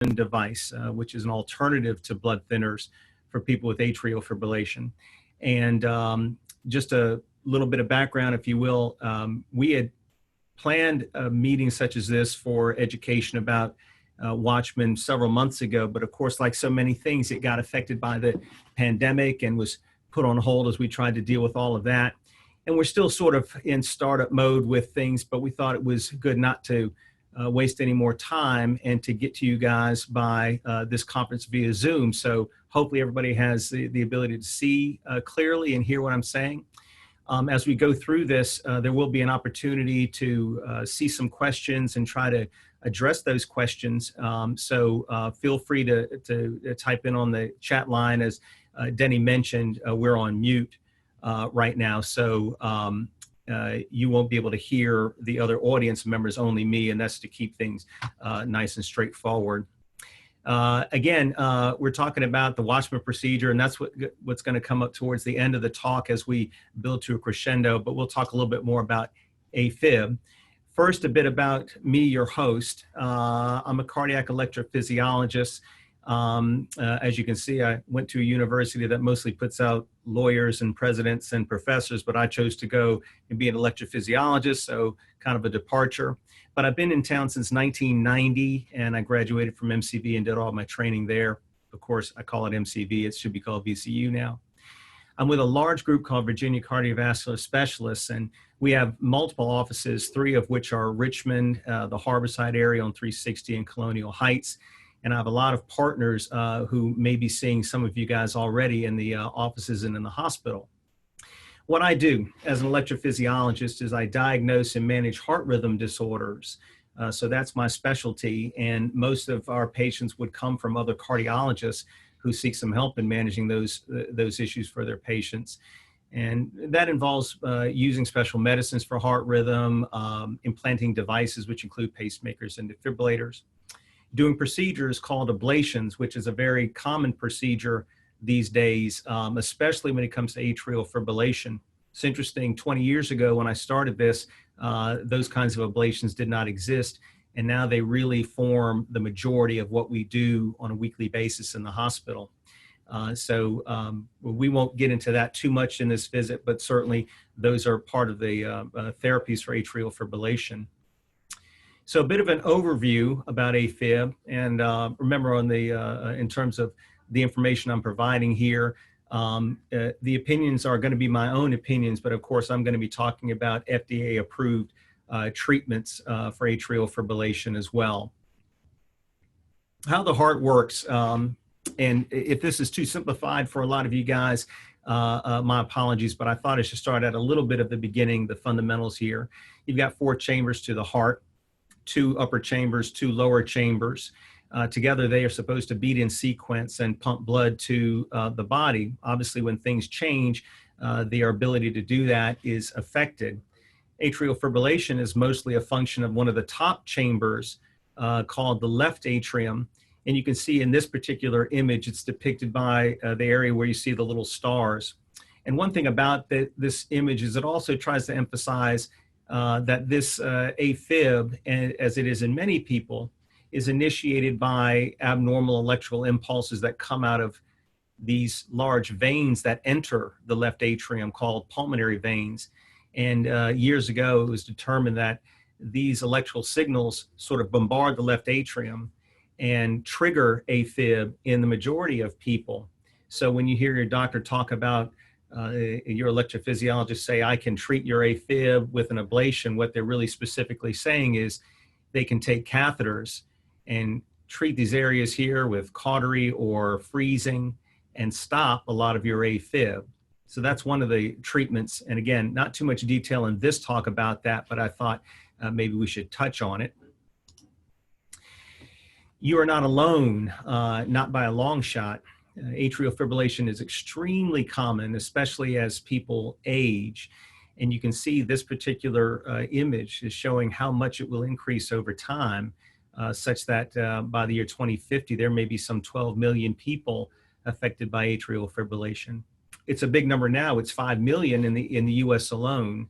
device, which is an alternative to blood thinners for people with atrial fibrillation. And just a little bit of background, if you will, we had planned a meeting such as this for education about Watchman several months ago, but of course, like so many things, it got affected by the pandemic and was put on hold as we tried to deal with all of that. And we're still sort of in startup mode with things, but we thought it was good not to waste any more time and to get to you guys by this conference via Zoom. So hopefully everybody has the ability to see clearly and hear what I'm saying. As we go through this, there will be an opportunity to see some questions and try to address those questions. So feel free to type in on the chat line. As Denny mentioned, we're on mute right now. So you won't be able to hear the other audience members, only me, and that's to keep things nice and straightforward. Again, we're talking about the Watchman procedure, and that's what's going to come up towards the end of the talk as we build to a crescendo, but we'll talk a little bit more about AFib. First, a bit about me, your host. I'm a cardiac electrophysiologist. As you can see, I went to a university that mostly puts out lawyers and presidents and professors, but I chose to go and be an electrophysiologist, so kind of a departure. But I've been in town since 1990, and I graduated from MCV and did all my training there. Of course, I call it MCV. It should be called VCU now. I'm with a large group called Virginia Cardiovascular Specialists, and we have multiple offices, 3 of which are Richmond, the Harborside area on 360 and Colonial Heights. And I have a lot of partners who may be seeing some of you guys already in the offices and in the hospital. What I do as an electrophysiologist is I diagnose and manage heart rhythm disorders. So that's my specialty. And most of our patients would come from other cardiologists who seek some help in managing those issues for their patients. And that involves using special medicines for heart rhythm, implanting devices, which include pacemakers and defibrillators, doing procedures called ablations, which is a very common procedure these days, especially when it comes to atrial fibrillation. It's interesting, 20 years ago when I started this, those kinds of ablations did not exist, and now they really form the majority of what we do on a weekly basis in the hospital. So we won't get into that too much in this visit, but certainly those are part of the therapies for atrial fibrillation. So a bit of an overview about AFib, and remember on the in terms of the information I'm providing here, the opinions are going to be my own opinions, but of course I'm going to be talking about FDA-approved treatments for atrial fibrillation as well. How the heart works, and if this is too simplified for a lot of you guys, my apologies, but I thought I should start at a little bit of the beginning, the fundamentals here. You've got 4 chambers to the heart, 2 upper chambers, 2 lower chambers. Together, they are supposed to beat in sequence and pump blood to the body. Obviously, when things change, their ability to do that is affected. Atrial fibrillation is mostly a function of one of the top chambers called the left atrium. And you can see in this particular image, it's depicted by the area where you see the little stars. And one thing about this image is it also tries to emphasize that this AFib, as it is in many people, is initiated by abnormal electrical impulses that come out of these large veins that enter the left atrium called pulmonary veins. And years ago, it was determined that these electrical signals sort of bombard the left atrium and trigger AFib in the majority of people. So when you hear your doctor talk about your electrophysiologist say, I can treat your AFib with an ablation, what they're really specifically saying is they can take catheters and treat these areas here with cautery or freezing and stop a lot of your AFib. So that's one of the treatments. And again, not too much detail in this talk about that, but I thought maybe we should touch on it. You are not alone, not by a long shot. Atrial fibrillation is extremely common, especially as people age. And you can see this particular image is showing how much it will increase over time, such that by the year 2050, there may be some 12 million people affected by atrial fibrillation. It's a big number now. It's 5 million in the US alone.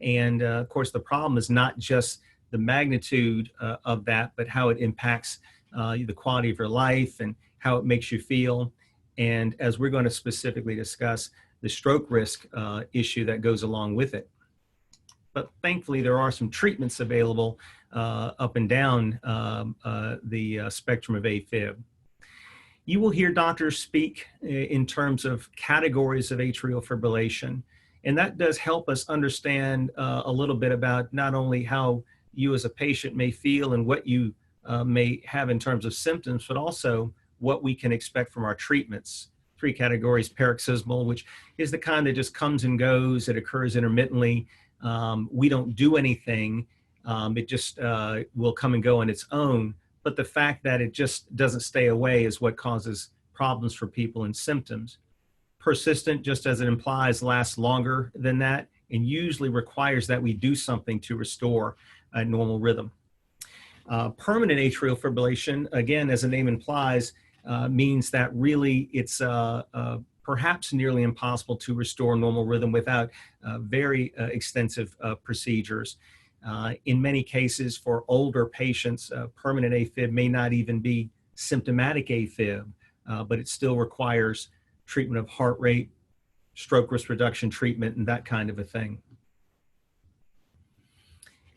And of course, the problem is not just the magnitude of that, but how it impacts the quality of your life and how it makes you feel. And as we're going to specifically discuss, the stroke risk issue that goes along with it. But thankfully, there are some treatments available up and down the spectrum of AFib. You will hear doctors speak in terms of categories of atrial fibrillation, and that does help us understand a little bit about not only how you as a patient may feel and what you may have in terms of symptoms, but also what we can expect from our treatments. 3 categories: paroxysmal, which is the kind that just comes and goes, it occurs intermittently. We don't do anything. It just will come and go on its own. But the fact that it just doesn't stay away is what causes problems for people and symptoms. Persistent, just as it implies, lasts longer than that and usually requires that we do something to restore a normal rhythm. Permanent atrial fibrillation, again, as the name implies, means that really it's perhaps nearly impossible to restore normal rhythm without very extensive procedures. In many cases, for older patients, permanent AFib may not even be symptomatic AFib, but it still requires treatment of heart rate, stroke risk reduction treatment, and that kind of a thing.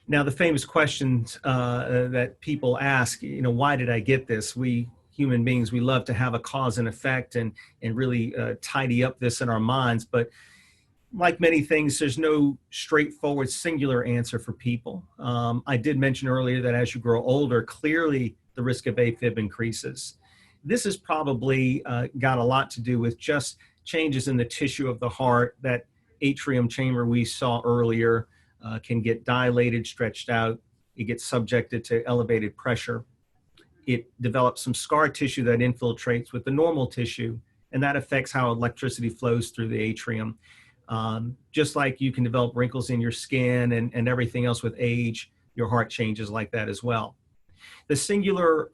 Now, the famous questions that people ask, why did I get this? We human beings, we love to have a cause and effect and really tidy up this in our minds. But like many things, there's no straightforward singular answer for people. I did mention earlier that as you grow older, clearly the risk of AFib increases. This has probably got a lot to do with just changes in the tissue of the heart. That atrium chamber we saw earlier can get dilated, stretched out. It gets subjected to elevated pressure. It develops some scar tissue that infiltrates with the normal tissue, and that affects how electricity flows through the atrium. Just like you can develop wrinkles in your skin and everything else with age, your heart changes like that as well. The singular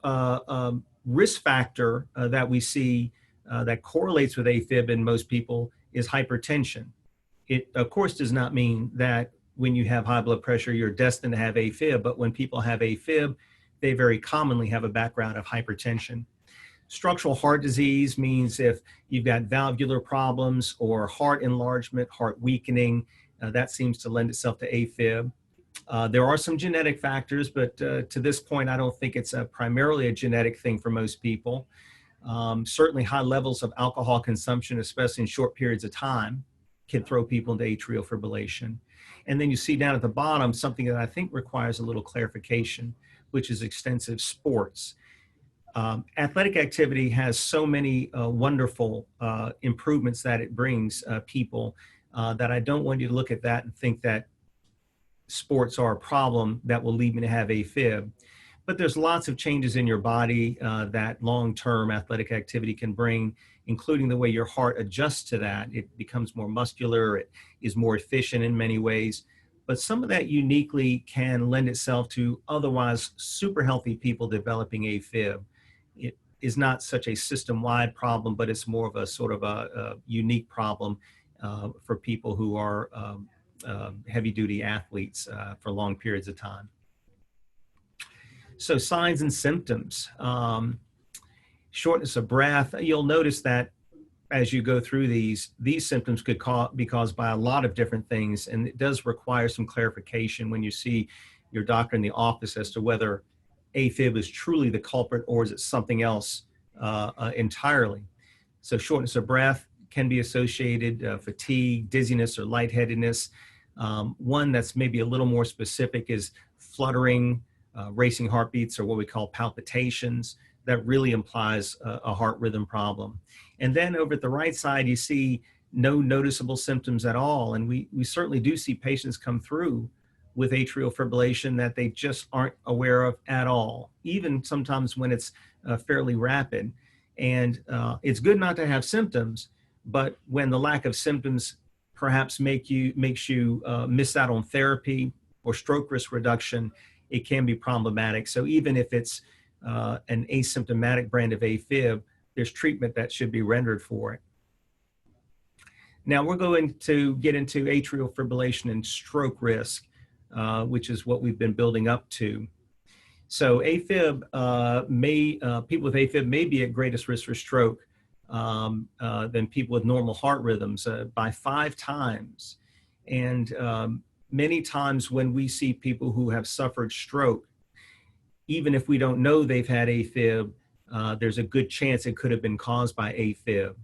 risk factor that we see that correlates with AFib in most people is hypertension. It, of course, does not mean that when you have high blood pressure, you're destined to have AFib, but when people have AFib, they very commonly have a background of hypertension. Structural heart disease means if you've got valvular problems or heart enlargement, heart weakening, that seems to lend itself to AFib. There are some genetic factors, but to this point, I don't think it's primarily a genetic thing for most people. Certainly high levels of alcohol consumption, especially in short periods of time, can throw people into atrial fibrillation. And then you see down at the bottom something that I think requires a little clarification, which is extensive sports. Athletic activity has so many wonderful improvements that it brings people that I don't want you to look at that and think that sports are a problem that will lead me to have AFib. But there's lots of changes in your body that long-term athletic activity can bring, including the way your heart adjusts to that. It becomes more muscular, it is more efficient in many ways. But some of that uniquely can lend itself to otherwise super healthy people developing AFib. It is not such a system-wide problem, but it's more of a sort of a unique problem for people who are heavy-duty athletes for long periods of time. So signs and symptoms. Shortness of breath. You'll notice that as you go through these symptoms could be caused by a lot of different things, and it does require some clarification when you see your doctor in the office as to whether AFib is truly the culprit or is it something else entirely. So shortness of breath can be associated, fatigue, dizziness, or lightheadedness. One that's maybe a little more specific is fluttering, racing heartbeats, or what we call palpitations. That really implies a heart rhythm problem. And then over at the right side, you see no noticeable symptoms at all. And we certainly do see patients come through with atrial fibrillation that they just aren't aware of at all, even sometimes when it's fairly rapid. And it's good not to have symptoms, but when the lack of symptoms perhaps makes you miss out on therapy or stroke risk reduction, it can be problematic. So even if it's an asymptomatic brand of AFib, there's treatment that should be rendered for it. Now we're going to get into atrial fibrillation and stroke risk, which is what we've been building up to. So AFib people with AFib may be at greatest risk for stroke than people with normal heart rhythms by 5 times. And many times when we see people who have suffered stroke, even if we don't know they've had AFib, there's a good chance it could have been caused by AFib.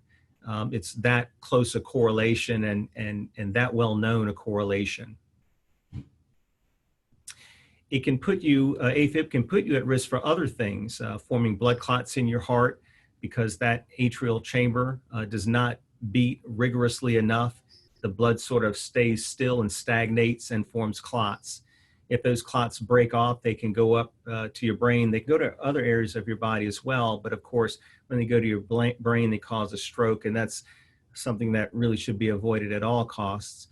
It's that close a correlation and that well known a correlation. It can put you, AFib can put you at risk for other things, forming blood clots in your heart because that atrial chamber does not beat rigorously enough. The blood sort of stays still and stagnates and forms clots. If those clots break off, they can go up to your brain. They can go to other areas of your body as well. But of course, when they go to your brain, they cause a stroke. And that's something that really should be avoided at all costs.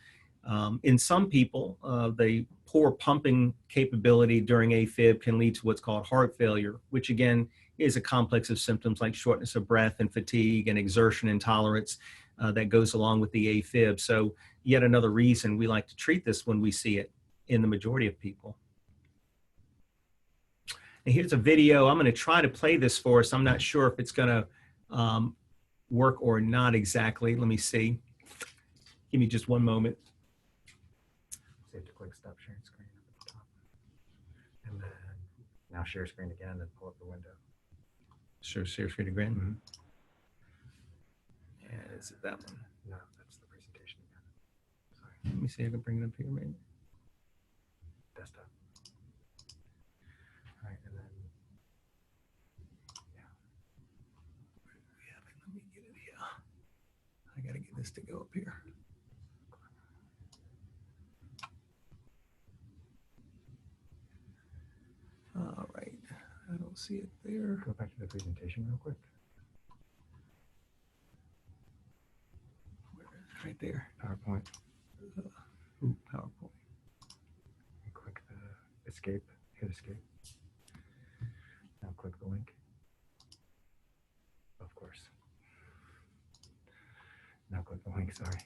In some people, the poor pumping capability during AFib can lead to what's called heart failure, which again is a complex of symptoms like shortness of breath and fatigue and exertion intolerance that goes along with the AFib. So yet another reason we like to treat this when we see it in the majority of people. And here's a video. I'm going to try to play this for us. I'm not sure if it's going to work or not exactly. Let me see. Give me just one moment. So you have to click stop sharing screen at the top. And then now share screen again and pull up the window. Share screen again. Mm-hmm. And is it that one? No, that's the presentation again. Sorry. Let me see if I can bring it up here, maybe. Desktop. All right, and then Let me get it here. I got to get this to go up here. All right, I don't see it there. go back to the presentation real quick. Where is it? Right there. PowerPoint. Ooh, PowerPoint. And click the escape. Hit escape. Now click the link. Of course. Now click the link. Sorry.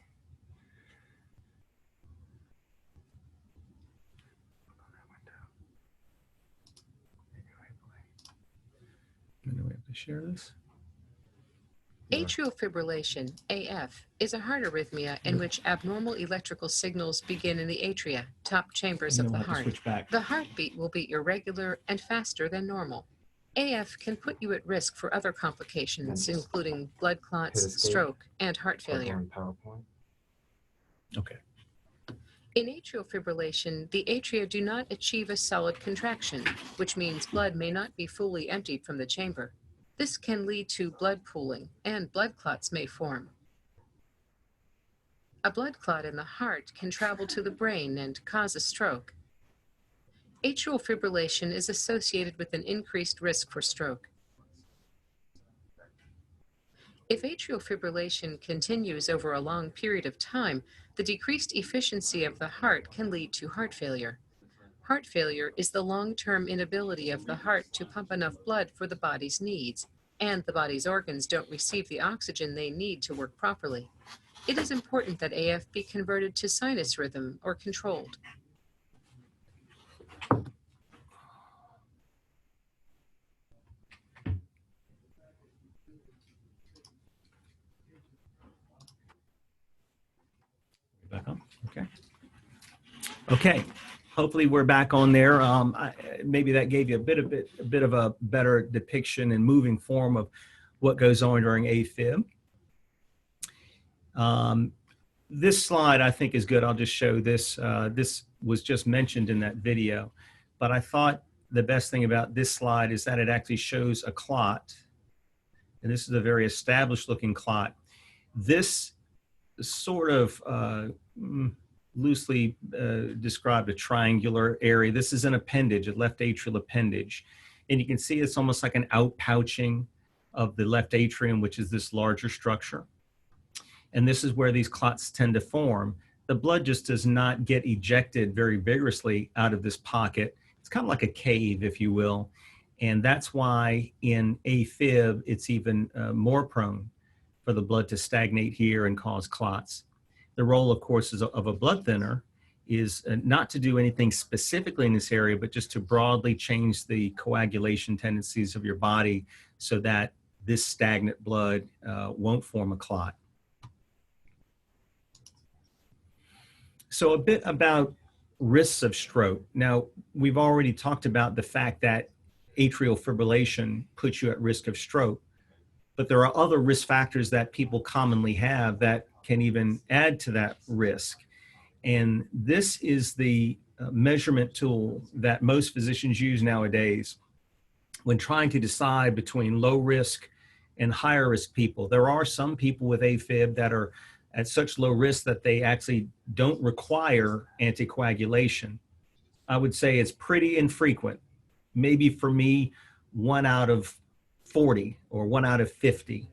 And then we have to share this. Atrial fibrillation, AF, is a heart arrhythmia in which abnormal electrical signals begin in the atria, top chambers And of then the we'll have to heart. switch back. The heartbeat will be irregular and faster than normal. AF can put you at risk for other complications, including blood clots, escape. stroke, and heart Click failure. on PowerPoint. Okay. In atrial fibrillation, the atria do not achieve a solid contraction, which means blood may not be fully emptied from the chamber. This can lead to blood pooling, and blood clots may form. A blood clot in the heart can travel to the brain and cause a stroke. Atrial fibrillation is associated with an increased risk for stroke. If atrial fibrillation continues over a long period of time, the decreased efficiency of the heart can lead to heart failure. Heart failure is the long-term inability of the heart to pump enough blood for the body's needs, and the body's organs don't receive the oxygen they need to work properly. It is important that AF be converted to sinus rhythm or controlled. Back on. Okay. Okay. Hopefully we're back on there. Maybe that gave you a bit of a better depiction and moving form of what goes on during AFib. This slide I think is good. I'll just show this. This was just mentioned in that video, but I thought the best thing about this slide is that it actually shows a clot, and this is a very established looking clot. This sort of loosely described a triangular area. This is an appendage, a left atrial appendage. And you can see it's almost like an outpouching of the left atrium, which is this larger structure. And this is where these clots tend to form. The blood just does not get ejected very vigorously out of this pocket. It's kind of like a cave, if you will. And that's why in AFib, it's even more prone for the blood to stagnate here and cause clots. The role, of course, is of a blood thinner is not to do anything specifically in this area, but just to broadly change the coagulation tendencies of your body so that this stagnant blood won't form a clot. So a bit about risks of stroke. Now, we've already talked about the fact that atrial fibrillation puts you at risk of stroke, but there are other risk factors that people commonly have that can even add to that risk. And this is the measurement tool that most physicians use nowadays when trying to decide between low risk and higher risk people. There are some people with AFib that are at such low risk that they actually don't require anticoagulation. I would say it's pretty infrequent. Maybe for me, 1 out of 40 or 1 out of 50.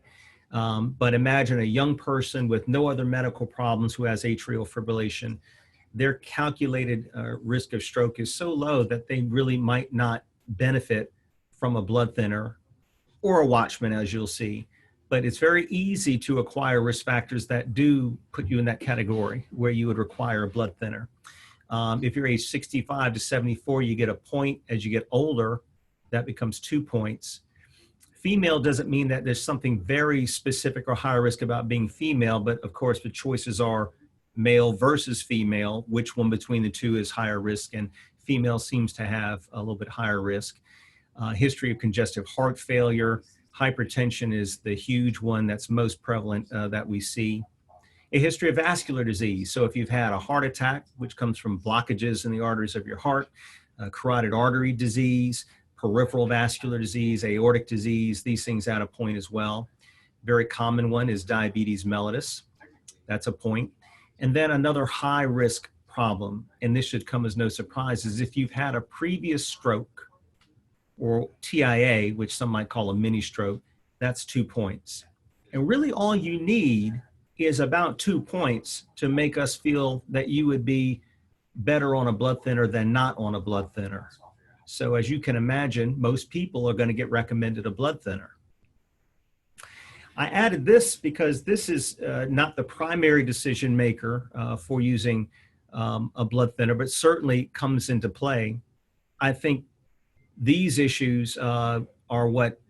But imagine a young person with no other medical problems who has atrial fibrillation. Their calculated risk of stroke is so low that they really might not benefit from a blood thinner or a Watchman, as you'll see. But it's very easy to acquire risk factors that do put you in that category where you would require a blood thinner. If you're age 65 to 74, you get a point. As you get older, that becomes 2 points. Female doesn't mean that there's something very specific or high risk about being female, but of course the choices are male versus female. Which one between the two is higher risk? And female seems to have a little bit higher risk. History of congestive heart failure, hypertension is the huge one that's most prevalent that we see. A history of vascular disease. So if you've had a heart attack, which comes from blockages in the arteries of your heart, carotid artery disease, peripheral vascular disease, aortic disease, these things add a point as well. Very common one is diabetes mellitus. That's a point. And then another high risk problem, and this should come as no surprise, is if you've had a previous stroke or TIA, which some might call a mini stroke, that's 2 points. And really all you need is about 2 points to make us feel that you would be better on a blood thinner than not on a blood thinner. So as you can imagine, most people are going to get recommended a blood thinner. I added this because this is not the primary decision maker for using a blood thinner, but certainly comes into play. I think these issues are what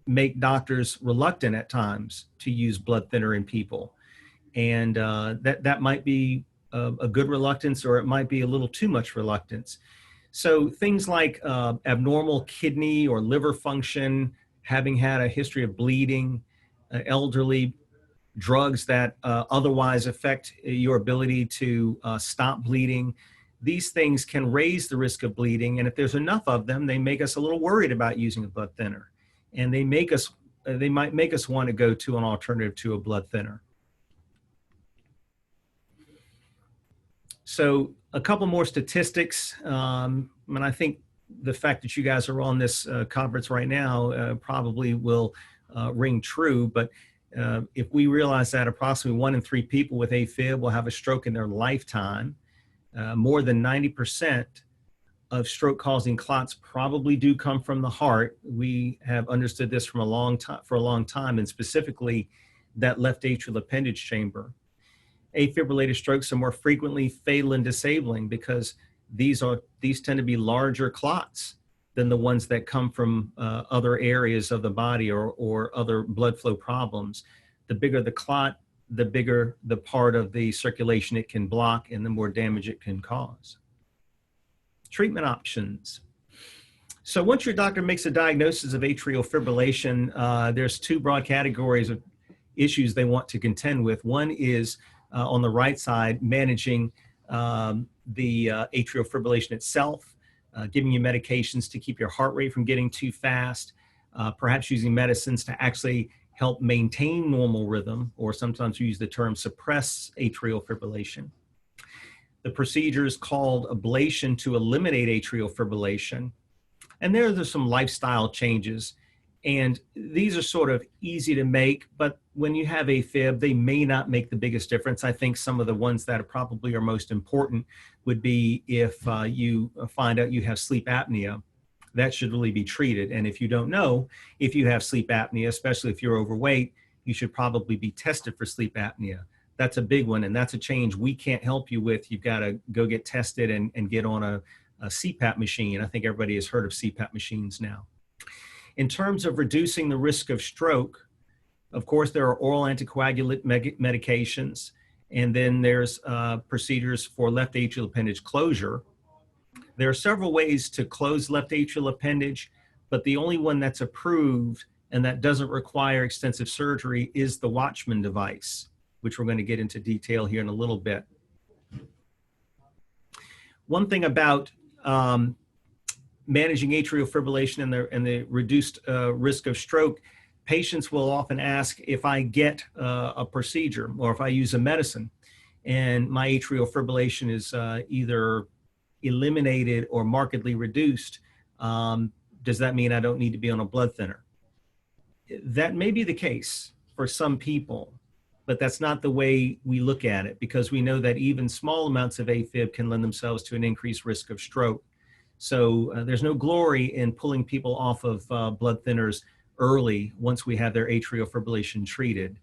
make doctors reluctant at times to use blood thinner in people. And that might be a good reluctance, or it might be a little too much reluctance. So things like abnormal kidney or liver function, having had a history of bleeding, elderly, drugs that otherwise affect your ability to stop bleeding. These things can raise the risk of bleeding, and if there's enough of them, they make us a little worried about using a blood thinner, and they might make us want to go to an alternative to a blood thinner. So a couple more statistics, and I think the fact that you guys are on this conference right now probably will ring true, but if we realize that approximately 1 in 3 people with AFib will have a stroke in their lifetime, more than 90% of stroke-causing clots probably do come from the heart. We have understood this for a long time, and specifically that left atrial appendage chamber. AFib-related strokes are more frequently fatal and disabling because these tend to be larger clots than the ones that come from other areas of the body or other blood flow problems. The bigger the clot, the bigger the part of the circulation it can block and the more damage it can cause. Treatment options. So once your doctor makes a diagnosis of atrial fibrillation, there's 2 broad categories of issues they want to contend with. One is on the right side, managing the atrial fibrillation itself, giving you medications to keep your heart rate from getting too fast, perhaps using medicines to actually help maintain normal rhythm, or sometimes we use the term suppress atrial fibrillation. The procedure is called ablation to eliminate atrial fibrillation. And there's some lifestyle changes. And these are sort of easy to make, but when you have AFib, they may not make the biggest difference. I think some of the ones that are most important would be if you find out you have sleep apnea. That should really be treated. And if you don't know if you have sleep apnea, especially if you're overweight, you should probably be tested for sleep apnea. that's a big one, and that's a change we can't help you with. You've got to go get tested and get on a CPAP machine. I think everybody has heard of CPAP machines now. In terms of reducing the risk of stroke, of course, there are oral anticoagulant medications, and then there's procedures for left atrial appendage closure. There are several ways to close left atrial appendage, but the only one that's approved and that doesn't require extensive surgery is the Watchman device, which we're going to get into detail here in a little bit. One thing about managing atrial fibrillation and the reduced risk of stroke, patients will often ask, if I get a procedure or if I use a medicine and my atrial fibrillation is either eliminated or markedly reduced, does that mean I don't need to be on a blood thinner? That may be the case for some people, but that's not the way we look at it, because we know that even small amounts of AFib can lend themselves to an increased risk of stroke. So there's no glory in pulling people off of blood thinners early once we have their atrial fibrillation treated.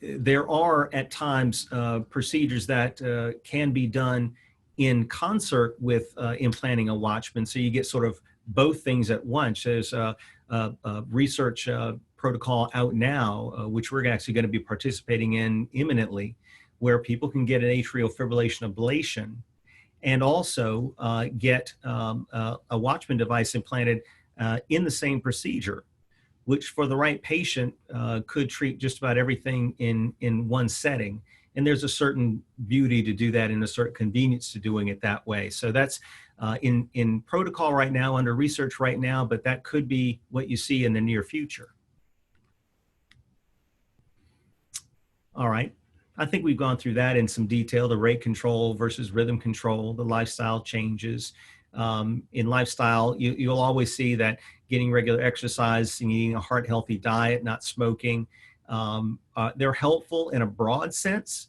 There are at times procedures that can be done in concert with implanting a Watchman, so you get sort of both things at once. There's a research protocol out now, which we're actually going to be participating in imminently, where people can get an atrial fibrillation ablation and also get a Watchman device implanted in the same procedure, which for the right patient could treat just about everything in one setting. And there's a certain beauty to do that and a certain convenience to doing it that way. So that's in protocol right now, under research right now, but that could be what you see in the near future. All right. I think we've gone through that in some detail, the rate control versus rhythm control, the lifestyle changes. In lifestyle, you'll always see that getting regular exercise and eating a heart-healthy diet, not smoking, they're helpful in a broad sense.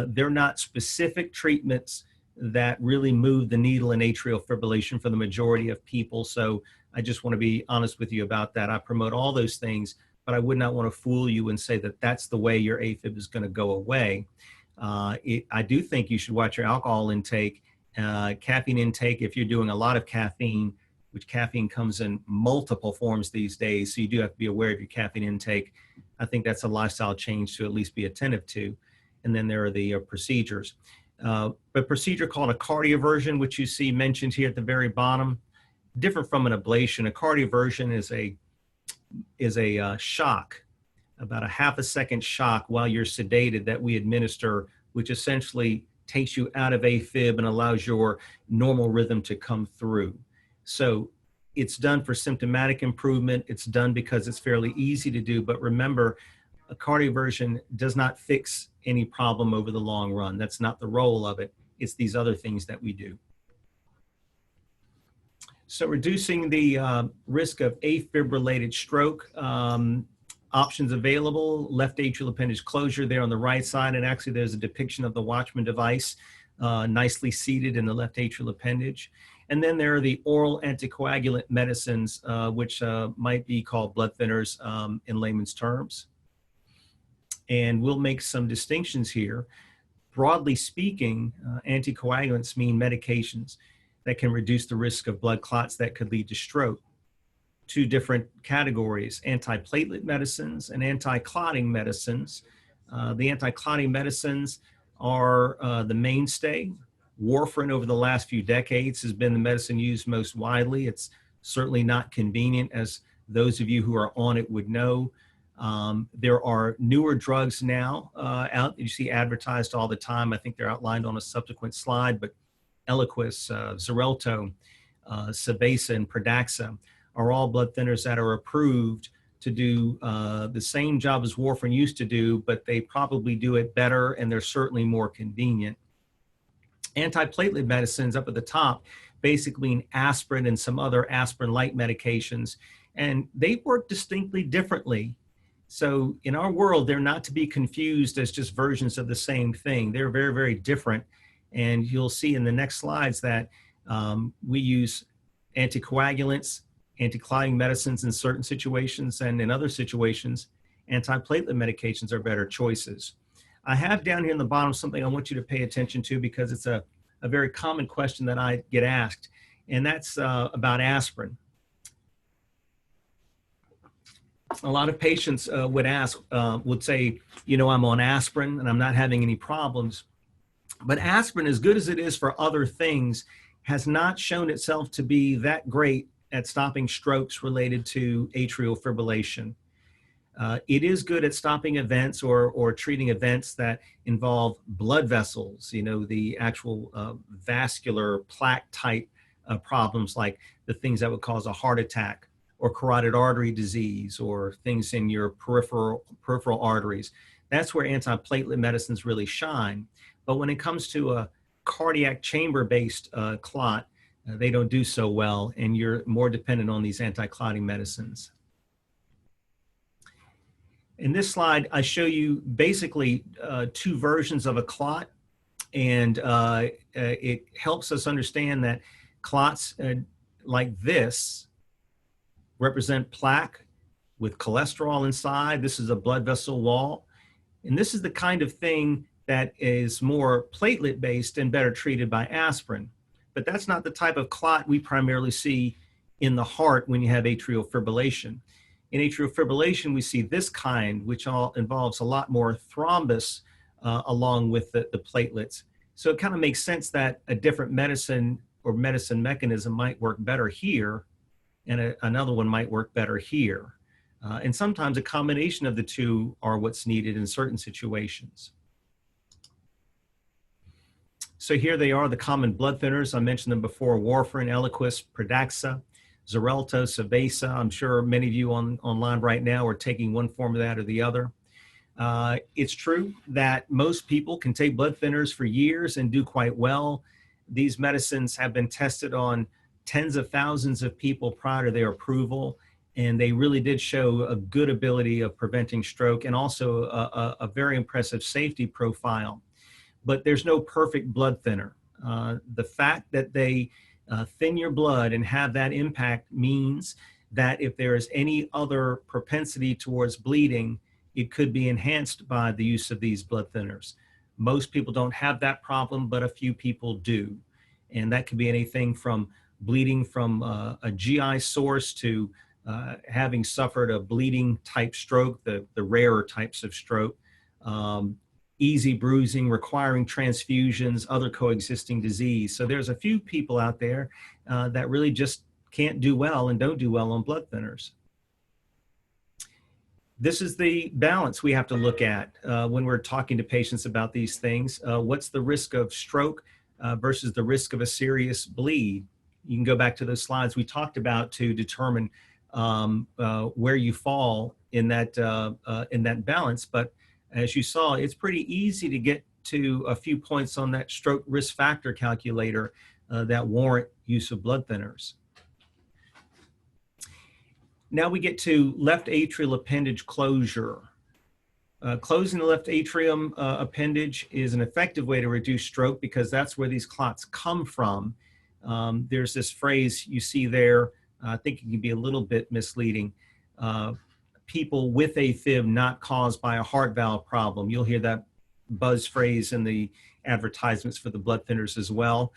They're not specific treatments that really move the needle in atrial fibrillation for the majority of people. So I just want to be honest with you about that. I promote all those things, but I would not want to fool you and say that that's the way your AFib is going to go away. I do think you should watch your alcohol intake, caffeine intake, if you're doing a lot of caffeine, which caffeine comes in multiple forms these days. So you do have to be aware of your caffeine intake. I think that's a lifestyle change to at least be attentive to. And then there are the procedures. A procedure called a cardioversion, which you see mentioned here at the very bottom, different from an ablation. A cardioversion is a shock, about a half a second shock while you're sedated that we administer, which essentially takes you out of AFib and allows your normal rhythm to come through. So it's done for symptomatic improvement. It's done because it's fairly easy to do. But remember, a cardioversion does not fix any problem over the long run. That's not the role of it. It's these other things that we do. So reducing the risk of AFib-related stroke, options available, left atrial appendage closure there on the right side. And actually there's a depiction of the Watchman device nicely seated in the left atrial appendage. And then there are the oral anticoagulant medicines, which might be called blood thinners in layman's terms. And we'll make some distinctions here. Broadly speaking, anticoagulants mean medications that can reduce the risk of blood clots that could lead to stroke. Two different categories, antiplatelet medicines and anti-clotting medicines. The anti-clotting medicines are the mainstay. Warfarin over the last few decades has been the medicine used most widely. It's certainly not convenient, as those of you who are on it would know. There are newer drugs now out that you see advertised all the time. I think they're outlined on a subsequent slide, but Eliquis, Xarelto, Sabesa, and Pradaxa are all blood thinners that are approved to do the same job as warfarin used to do, but they probably do it better, and they're certainly more convenient. Antiplatelet medicines up at the top basically mean aspirin and some other aspirin-like medications, and they work distinctly differently. So in our world, they're not to be confused as just versions of the same thing. They're very, very different. And you'll see in the next slides that we use anticoagulants, anti-clotting medicines in certain situations, and in other situations, antiplatelet medications are better choices. I have down here in the bottom something I want you to pay attention to because it's a very common question that I get asked, and that's about aspirin. A lot of patients would say, you know, I'm on aspirin and I'm not having any problems. But aspirin, as good as it is for other things, has not shown itself to be that great at stopping strokes related to atrial fibrillation. It is good at stopping events or treating events that involve blood vessels, you know, the actual vascular plaque type problems like the things that would cause a heart attack or carotid artery disease or things in your peripheral arteries. That's where antiplatelet medicines really shine. But when it comes to a cardiac chamber-based clot, they don't do so well, and you're more dependent on these anti-clotting medicines. In this slide, I show you basically two versions of a clot, and it helps us understand that clots like this represent plaque with cholesterol inside. This is a blood vessel wall. And this is the kind of thing that is more platelet-based and better treated by aspirin. But that's not the type of clot we primarily see in the heart when you have atrial fibrillation. In atrial fibrillation, we see this kind, which all involves a lot more thrombus along with the platelets. So it kind of makes sense that a different medicine or medicine mechanism might work better here, and another one might work better here. And sometimes a combination of the two are what's needed in certain situations. So here they are, the common blood thinners. I mentioned them before: warfarin, Eliquis, Pradaxa, Xarelto, Savasa. I'm sure many of you online right now are taking one form of that or the other. It's true that most people can take blood thinners for years and do quite well. These medicines have been tested on tens of thousands of people prior to their approval, and they really did show a good ability of preventing stroke and also a very impressive safety profile. But there's no perfect blood thinner. The fact that they thin your blood and have that impact means that if there is any other propensity towards bleeding, it could be enhanced by the use of these blood thinners. Most people don't have that problem, but a few people do. And that could be anything from bleeding from a GI source to having suffered a bleeding type stroke, the rarer types of stroke, easy bruising, requiring transfusions, other coexisting disease. So there's a few people out there that really just can't do well and don't do well on blood thinners. This is the balance we have to look at when we're talking to patients about these things. What's the risk of stroke versus the risk of a serious bleed? You can go back to those slides we talked about to determine where you fall in that balance. But as you saw, it's pretty easy to get to a few points on that stroke risk factor calculator that warrant use of blood thinners. Now we get to left atrial appendage closure. Closing the left atrium appendage is an effective way to reduce stroke because that's where these clots come from. There's this phrase you see there. I think it can be a little bit misleading. People with AFib not caused by a heart valve problem. You'll hear that buzz phrase in the advertisements for the blood thinners as well.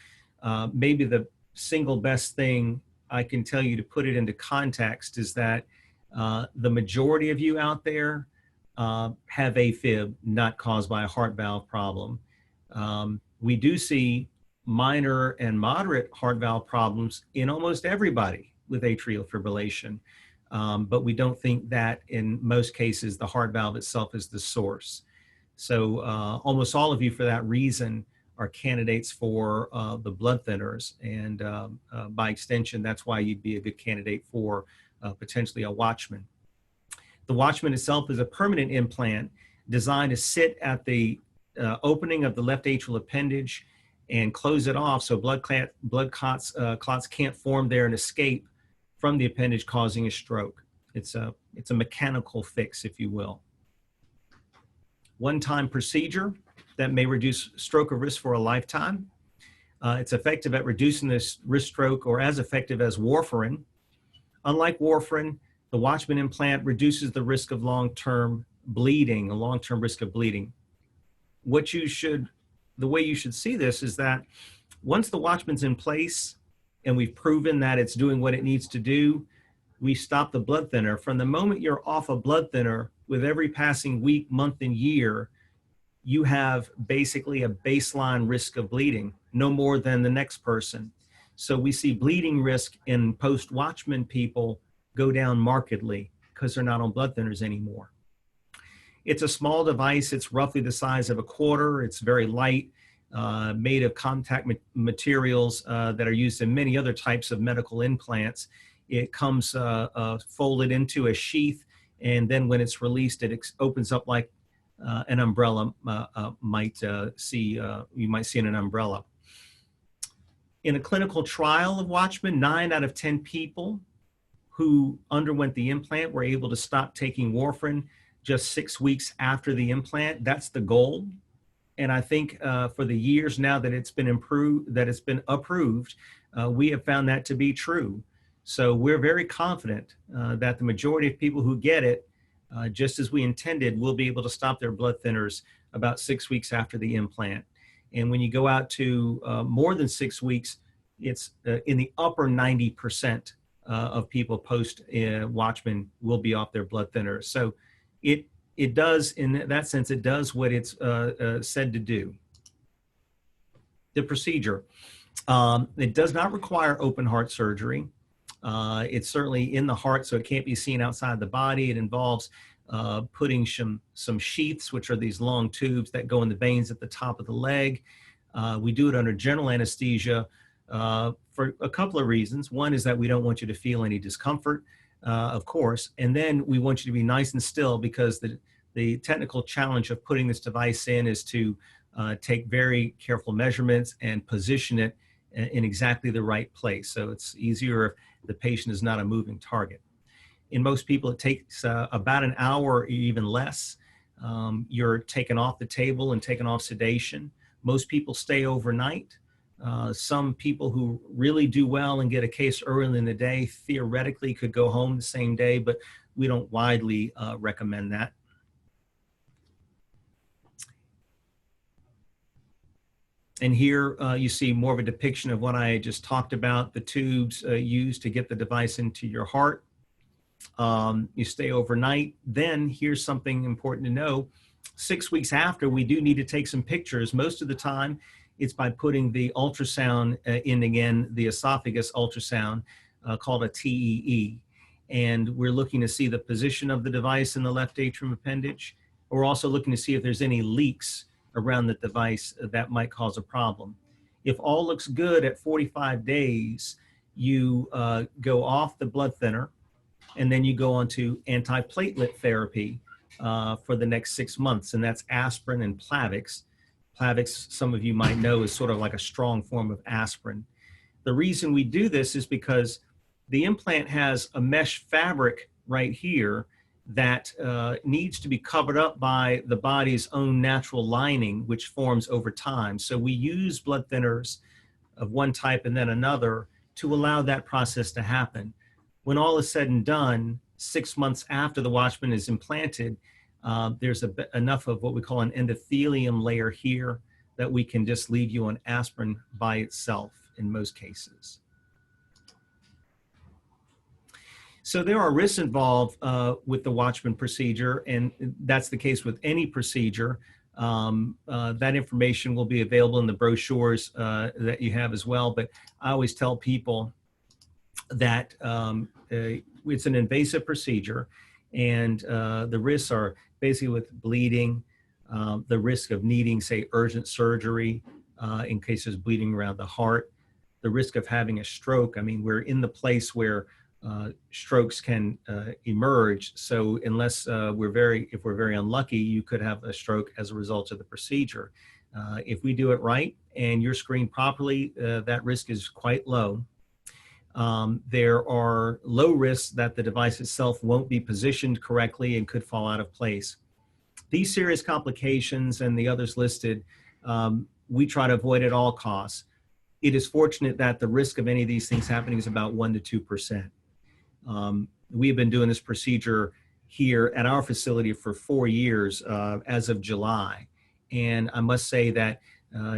Maybe the single best thing I can tell you to put it into context is that the majority of you out there have AFib not caused by a heart valve problem. We do see minor and moderate heart valve problems in almost everybody with atrial fibrillation. But we don't think that in most cases the heart valve itself is the source. So almost all of you for that reason are candidates for the blood thinners, and by extension that's why you'd be a good candidate for potentially a Watchman. The Watchman itself is a permanent implant designed to sit at the opening of the left atrial appendage and close it off so blood clots can't form there and escape from the appendage, causing a stroke. It's a mechanical fix, if you will. One-time procedure that may reduce stroke risk for a lifetime. It's effective at reducing this risk stroke, or as effective as warfarin. Unlike warfarin, The Watchman implant reduces the risk of long-term bleeding, a long-term risk of bleeding. The way you should see this is that once the Watchman's in place and we've proven that it's doing what it needs to do, we stop the blood thinner. From the moment you're off a blood thinner, with every passing week, month, and year, you have basically a baseline risk of bleeding, no more than the next person. So we see bleeding risk in post-Watchman people go down markedly because they're not on blood thinners anymore. It's a small device. It's roughly the size of a quarter. It's very light, made of contact materials that are used in many other types of medical implants. It comes folded into a sheath, and then when it's released, it opens up like an umbrella you might see in an umbrella. In a clinical trial of Watchman, 9 out of 10 people who underwent the implant were able to stop taking warfarin just 6 weeks after the implant. That's the goal. And I think for the years now that it's been approved, we have found that to be true. So we're very confident that the majority of people who get it, just as we intended, will be able to stop their blood thinners about 6 weeks after the implant. And when you go out to more than 6 weeks, it's in the upper 90% of people post Watchman will be off their blood thinners. So it does, in that sense, it does what it's said to do. The procedure, it does not require open heart surgery. It's certainly in the heart, so it can't be seen outside the body. It involves putting some sheaths, which are these long tubes that go in the veins at the top of the leg. We do it under general anesthesia for a couple of reasons. One is that we don't want you to feel any discomfort, of course, and then we want you to be nice and still, because the technical challenge of putting this device in is to take very careful measurements and position it in exactly the right place. So it's easier if the patient is not a moving target. In most people, it takes about an hour or even less. You're taken off the table and taken off sedation. Most people stay overnight. Some people who really do well and get a case early in the day theoretically could go home the same day, but we don't widely recommend that. And here you see more of a depiction of what I just talked about, the tubes used to get the device into your heart. You stay overnight. Then here's something important to know. 6 weeks after, we do need to take some pictures. Most of the time, it's by putting the ultrasound in again, the esophagus ultrasound called a TEE. And we're looking to see the position of the device in the left atrium appendage. We're also looking to see if there's any leaks around the device that might cause a problem. If all looks good at 45 days, you go off the blood thinner, and then you go on to antiplatelet therapy for the next 6 months, and that's aspirin and Plavix. Plavix, some of you might know, is sort of like a strong form of aspirin. The reason we do this is because the implant has a mesh fabric right here that needs to be covered up by the body's own natural lining, which forms over time. So we use blood thinners of one type and then another to allow that process to happen. When all is said and done, 6 months after the Watchman is implanted, there's enough of what we call an endothelium layer here that we can just leave you on aspirin by itself in most cases. So there are risks involved with the Watchman procedure, and that's the case with any procedure. That information will be available in the brochures that you have as well. But I always tell people that it's an invasive procedure, and the risks are basically with bleeding, the risk of needing, say, urgent surgery in case there's bleeding around the heart, the risk of having a stroke. I mean, we're in the place where strokes can emerge. So unless if we're very unlucky, you could have a stroke as a result of the procedure. If we do it right and you're screened properly, that risk is quite low. There are low risks that the device itself won't be positioned correctly and could fall out of place. These serious complications and the others listed, we try to avoid at all costs. It is fortunate that the risk of any of these things happening is about 1 to 2%. we've been doing this procedure here at our facility for 4 years as of July. And I must say that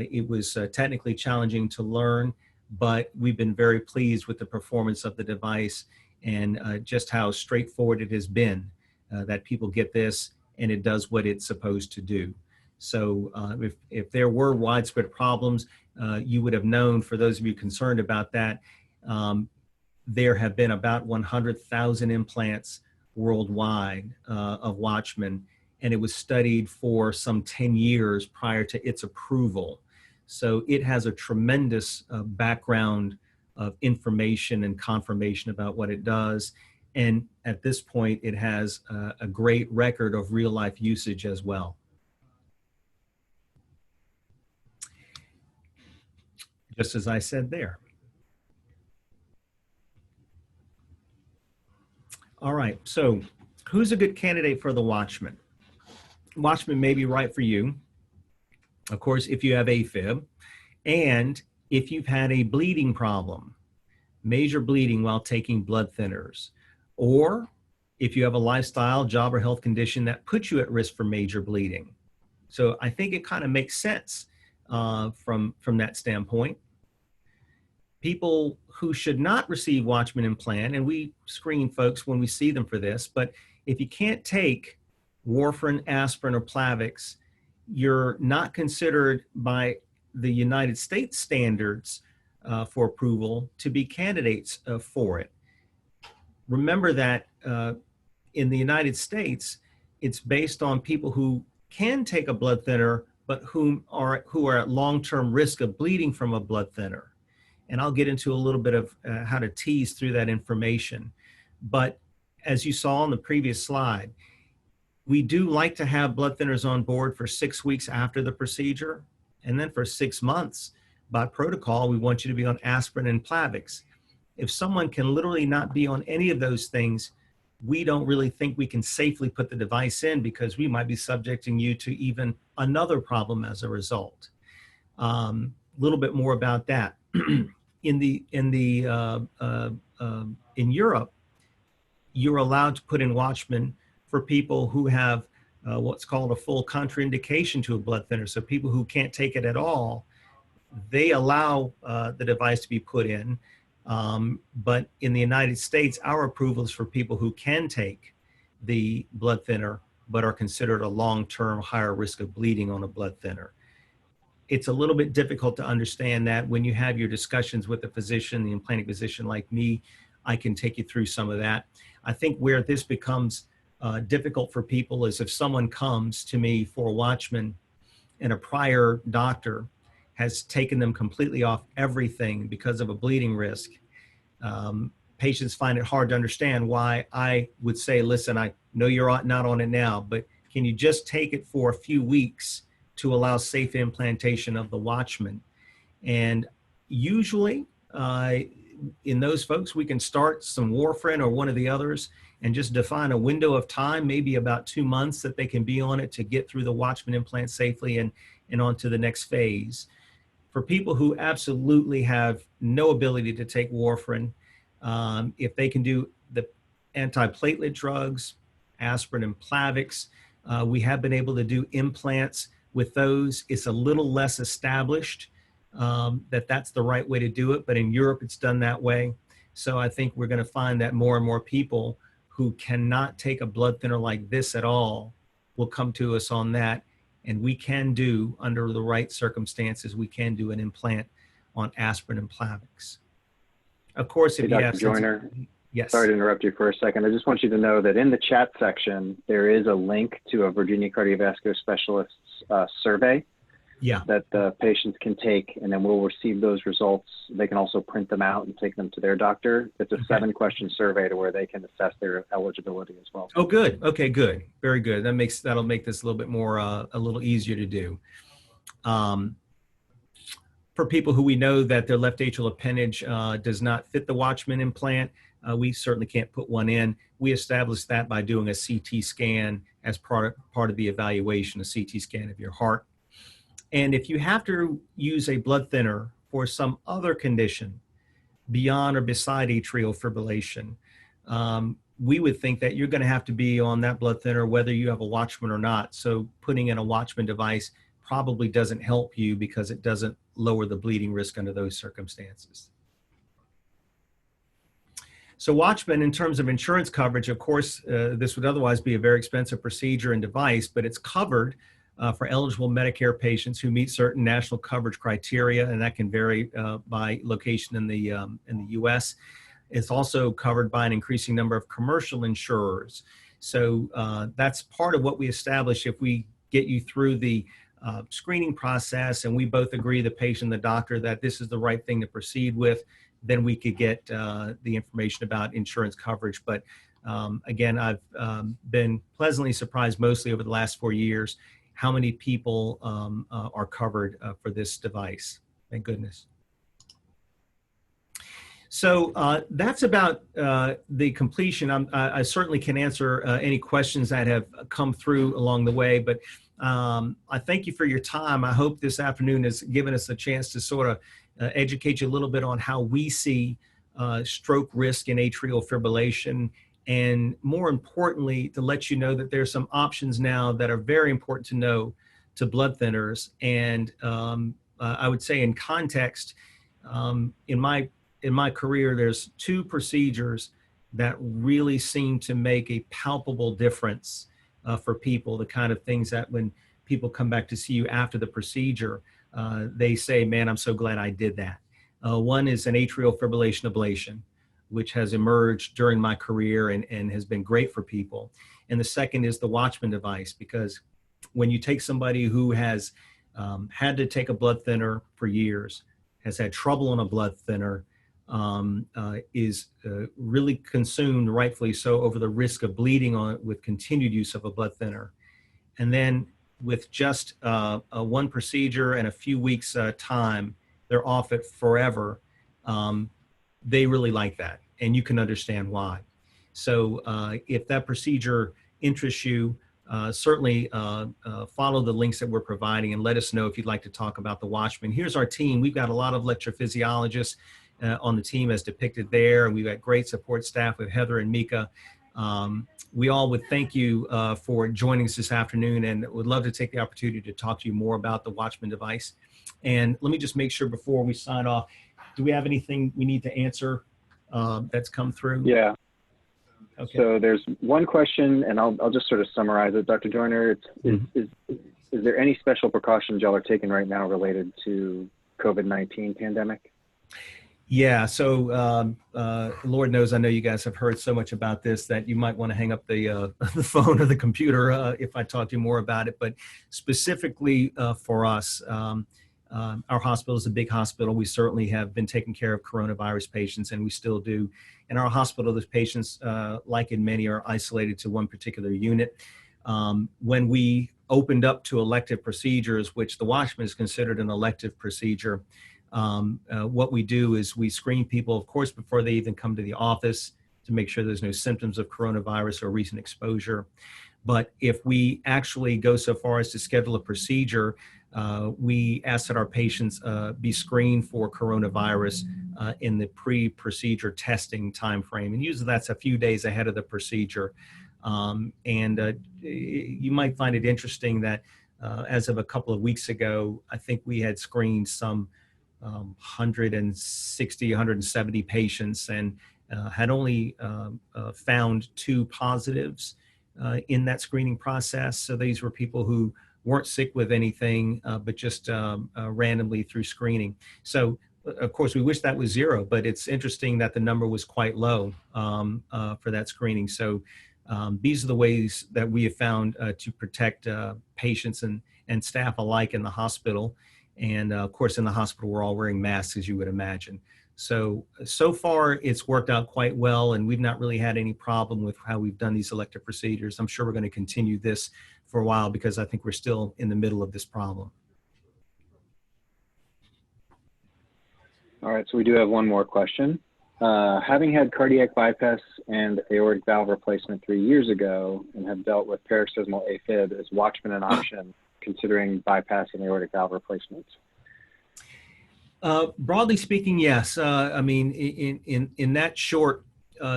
it was technically challenging to learn, but we've been very pleased with the performance of the device and just how straightforward it has been that people get this and it does what it's supposed to do. So if there were widespread problems, you would have known, for those of you concerned about that, there have been about 100,000 implants worldwide of Watchman, and it was studied for some 10 years prior to its approval. So it has a tremendous background of information and confirmation about what it does. And at this point, it has a great record of real life usage as well. Just as I said there. All right, so who's a good candidate for the Watchman? Watchman may be right for you, of course, if you have AFib, and if you've had a bleeding problem, major bleeding while taking blood thinners, or if you have a lifestyle, job, or health condition that puts you at risk for major bleeding. So I think it kind of makes sense from that standpoint. People who should not receive Watchman Implant, and we screen folks when we see them for this, but if you can't take warfarin, aspirin, or Plavix, you're not considered by the United States standards for approval to be candidates for it. Remember that in the United States, it's based on people who can take a blood thinner, but who are at long-term risk of bleeding from a blood thinner. And I'll get into a little bit of how to tease through that information. But as you saw on the previous slide, we do like to have blood thinners on board for 6 weeks after the procedure. And then for 6 months, by protocol, we want you to be on aspirin and Plavix. If someone can literally not be on any of those things, we don't really think we can safely put the device in because we might be subjecting you to even another problem as a result. Little bit more about that. In Europe, you're allowed to put in Watchman for people who have what's called a full contraindication to a blood thinner. So people who can't take it at all, they allow the device to be put in. But in the United States, our approval is for people who can take the blood thinner, but are considered a long-term higher risk of bleeding on a blood thinner. It's a little bit difficult to understand that when you have your discussions with the physician, the implanting physician like me. I can take you through some of that. I think where this becomes difficult for people is if someone comes to me for a Watchman and a prior doctor has taken them completely off everything because of a bleeding risk. Patients find it hard to understand why I would say, listen, I know you're not on it now, but can you just take it for a few weeks to allow safe implantation of the Watchman? And usually in those folks, we can start some warfarin or one of the others and just define a window of time, maybe about 2 months, that they can be on it to get through the Watchman implant safely and on to the next phase. For people who absolutely have no ability to take warfarin, if they can do the antiplatelet drugs, aspirin and Plavix, we have been able to do implants with those. It's a little less established that that's the right way to do it, but in Europe it's done that way. So I think we're going to find that more and more people who cannot take a blood thinner like this at all will come to us on that. And we can do, under the right circumstances, we can do an implant on aspirin and Plavix. Of course, if you have Joyner, yes. Sorry to interrupt you for a second. I just want you to know that in the chat section, there is a link to a Virginia Cardiovascular Specialists survey that patients can take, and then we'll receive those results. They can also print them out and take them to their doctor. It's a 7-question survey to where they can assess their eligibility as well. Oh, good. Okay, good. Very good. That'll make this a little bit more, a little easier to do. For people who we know that their left atrial appendage does not fit the Watchman implant, we certainly can't put one in. We established that by doing a CT scan as part of the evaluation, a CT scan of your heart. And if you have to use a blood thinner for some other condition beyond or beside atrial fibrillation, we would think that you're going to have to be on that blood thinner whether you have a Watchman or not. So putting in a Watchman device probably doesn't help you because it doesn't lower the bleeding risk under those circumstances. So Watchman, in terms of insurance coverage, of course, this would otherwise be a very expensive procedure and device, but it's covered for eligible Medicare patients who meet certain national coverage criteria, and that can vary by location in the U.S. It's also covered by an increasing number of commercial insurers. So that's part of what we establish if we get you through the screening process and we both agree, the patient and the doctor, that this is the right thing to proceed with, then we could get the information about insurance coverage. But again, I've been pleasantly surprised mostly over the last 4 years how many people are covered for this device. Thank goodness. So that's about the completion. I certainly can answer any questions that have come through along the way, but I thank you for your time. I hope this afternoon has given us a chance to sort of educate you a little bit on how we see stroke risk in atrial fibrillation, and more importantly, to let you know that there's some options now that are very important to know to blood thinners. And I would say in context, in my career, there's 2 procedures that really seem to make a palpable difference for people, the kind of things that when people come back to see you after the procedure, they say, man, I'm so glad I did that. One is an atrial fibrillation ablation, which has emerged during my career and has been great for people. And the second is the Watchman device, because when you take somebody who has had to take a blood thinner for years, has had trouble on a blood thinner, is really consumed, rightfully so, over the risk of bleeding on with continued use of a blood thinner. And then with just one procedure and a few weeks time, they're off it forever. They really like that, and you can understand why. So if that procedure interests you, certainly follow the links that we're providing and let us know if you'd like to talk about the Watchman. Here's our team. We've got a lot of electrophysiologists on the team as depicted there, and we've got great support staff with Heather and Mika. We all would thank you for joining us this afternoon, and would love to take the opportunity to talk to you more about the Watchman device. And let me just make sure before we sign off, do we have anything we need to answer that's come through? Yeah. Okay. So there's one question, and I'll just sort of summarize it, Dr. Joyner. Is there any special precautions y'all are taking right now related to COVID-19 pandemic? Yeah, so Lord knows I know you guys have heard so much about this that you might want to hang up the phone or the computer if I talk to you more about it. But specifically for us, our hospital is a big hospital. We certainly have been taking care of coronavirus patients, and we still do. In our hospital, those patients, like in many, are isolated to one particular unit. When we opened up to elective procedures, which the Watchman is considered an elective procedure, what we do is we screen people, of course, before they even come to the office to make sure there's no symptoms of coronavirus or recent exposure. But if we actually go so far as to schedule a procedure, we ask that our patients be screened for coronavirus in the pre-procedure testing timeframe. And usually that's a few days ahead of the procedure. You might find it interesting that as of a couple of weeks ago, I think we had screened some 160, 170 patients and had only found 2 positives in that screening process. So these were people who weren't sick with anything, but just randomly through screening. So of course we wish that was 0, but it's interesting that the number was quite low for that screening. So these are the ways that we have found to protect patients and staff alike in the hospital. And of course, in the hospital, we're all wearing masks, as you would imagine. So far, it's worked out quite well, and we've not really had any problem with how we've done these elective procedures. I'm sure we're going to continue this for a while because I think we're still in the middle of this problem. All right, so we do have one more question. Having had cardiac bypass and aortic valve replacement 3 years ago and have dealt with paroxysmal AFib, is Watchman an option considering bypass and aortic valve replacements? Broadly speaking, yes. I mean, in that short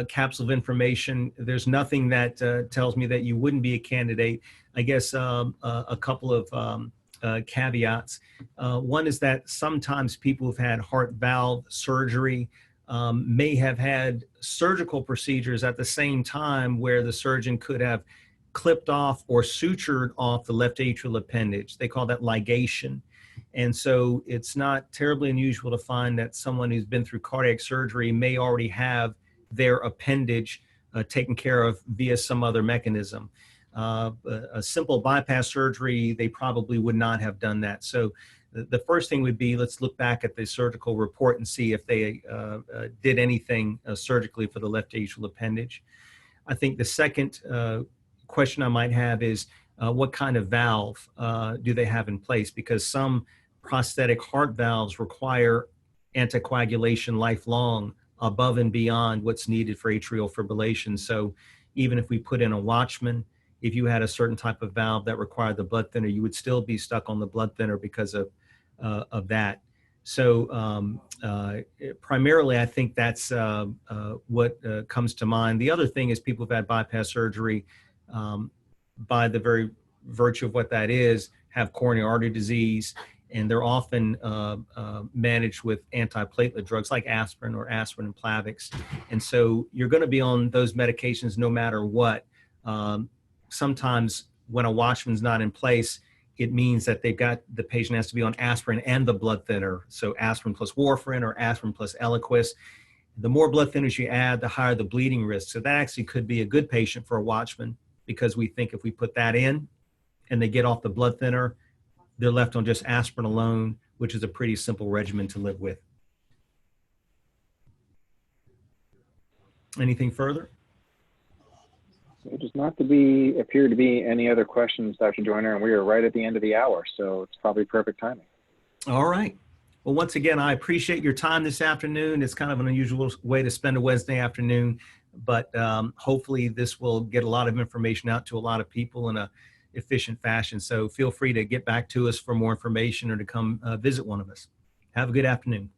capsule of information. There's nothing that tells me that you wouldn't be a candidate. I guess a couple of caveats. One is that sometimes people who've had heart valve surgery may have had surgical procedures at the same time where the surgeon could have clipped off or sutured off the left atrial appendage. They call that ligation. And so it's not terribly unusual to find that someone who's been through cardiac surgery may already have their appendage taken care of via some other mechanism. A simple bypass surgery, they probably would not have done that. So the first thing would be, let's look back at the surgical report and see if they did anything surgically for the left atrial appendage. I think the second question I might have is, what kind of valve do they have in place? Because some prosthetic heart valves require anticoagulation lifelong above and beyond what's needed for atrial fibrillation. So even if we put in a Watchman, if you had a certain type of valve that required the blood thinner, you would still be stuck on the blood thinner because of that. So primarily, I think that's what comes to mind. The other thing is people who've had bypass surgery, by the very virtue of what that is, have coronary artery disease, and they're often managed with antiplatelet drugs like aspirin or aspirin and Plavix. And so you're going to be on those medications no matter what. Sometimes when a Watchman's not in place, it means that the patient has to be on aspirin and the blood thinner. So aspirin plus warfarin or aspirin plus Eliquis. The more blood thinners you add, the higher the bleeding risk. So that actually could be a good patient for a Watchman, because we think if we put that in and they get off the blood thinner, they're left on just aspirin alone, which is a pretty simple regimen to live with. Anything further? There does not appear to be any other questions, Dr. Joyner, and we are right at the end of the hour, so it's probably perfect timing. All right. Well, once again, I appreciate your time this afternoon. It's kind of an unusual way to spend a Wednesday afternoon, but hopefully this will get a lot of information out to a lot of people in a efficient fashion. So feel free to get back to us for more information or to come visit one of us. Have a good afternoon.